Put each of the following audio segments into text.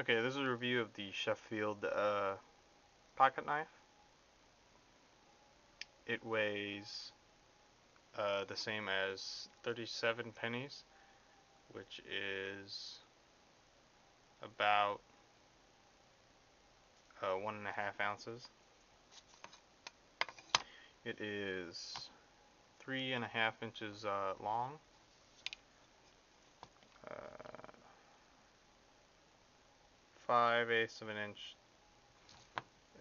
Okay, this is a review of the Sheffield pocket knife. It weighs the same as 37 pennies, which is about 1.5 ounces. It is 3.5 inches long, uh, 5/8 of an inch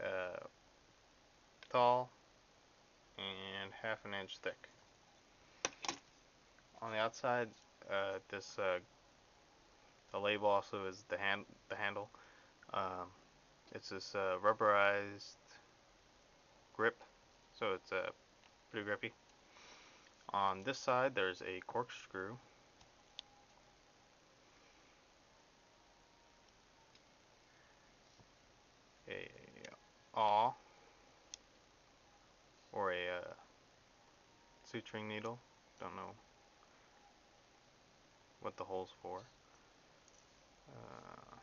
uh, tall, and 1/2 inch thick. On the outside, the label also is the handle. Um, it's this rubberized grip, so it's pretty grippy. On this side, there's a corkscrew, a awl, or a suturing needle. Don't know what the hole's for. Uh,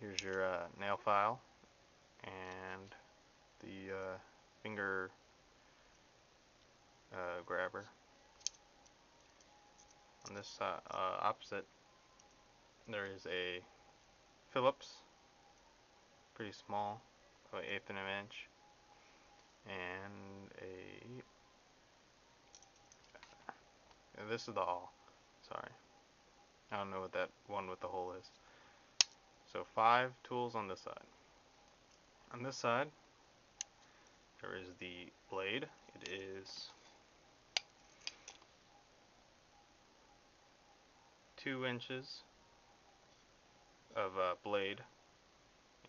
Here's your nail file and the finger grabber. On this opposite, there is a Phillips, pretty small, about 1/8 of an inch, and this is the awl. Sorry, I don't know what that one with the hole is. So 5 tools on this side. On this side, there is the blade. It is 2 inches of blade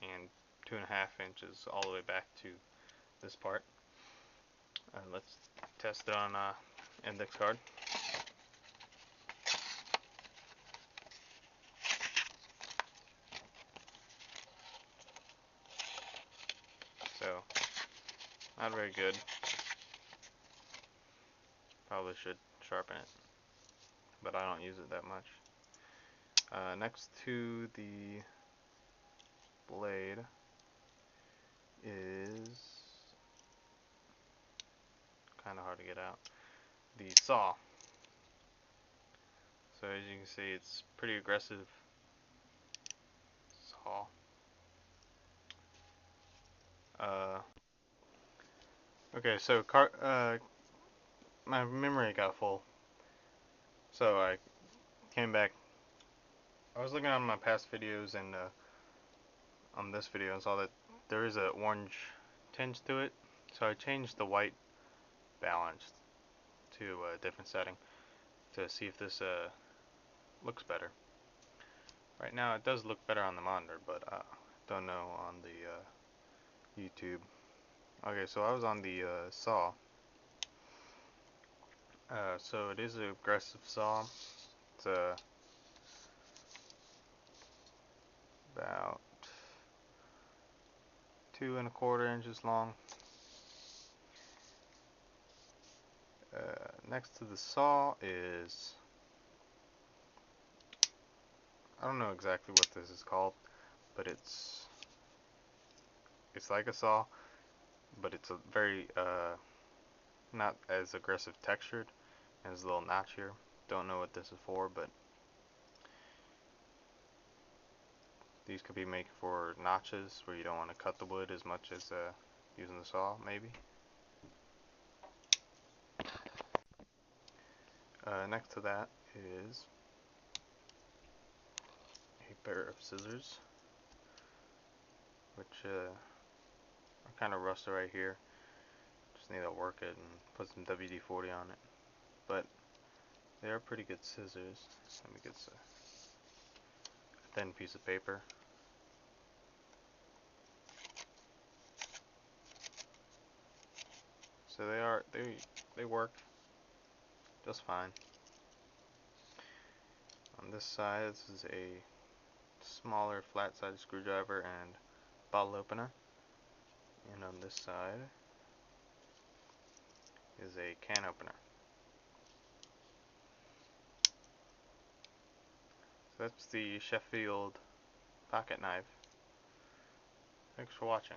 and 2.5 inches all the way back to this part. Let's test it on index card. So, not very good. Probably should sharpen it, but I don't use it that much. Next to the blade is kind of hard to get out. The saw. So as you can see, it's pretty aggressive saw. Okay, so my memory got full, so I came back. I was looking on my past videos and on this video and saw that there is an orange tinge to it, so I changed the white balance to a different setting to see if this looks better. Right now it does look better on the monitor, but don't know on the YouTube. Okay, so I was on the saw. So it is an aggressive saw. It's about 2.25 inches long. Next to the saw is, I don't know exactly what this is called, but it's like a saw, but it's a very not as aggressive textured, and there's a little notch here. Don't know what this is for, but these could be made for notches where you don't want to cut the wood as much as using the saw, maybe. Next to that is a pair of scissors, which are kind of rusted right here. Just need to work it and put some WD-40 on it. But they are pretty good scissors. Let me get a thin piece of paper. So they work just fine. On this side, this is a smaller flat-sided screwdriver and bottle opener. And on this side is a can opener. So that's the Sheffield pocket knife. Thanks for watching.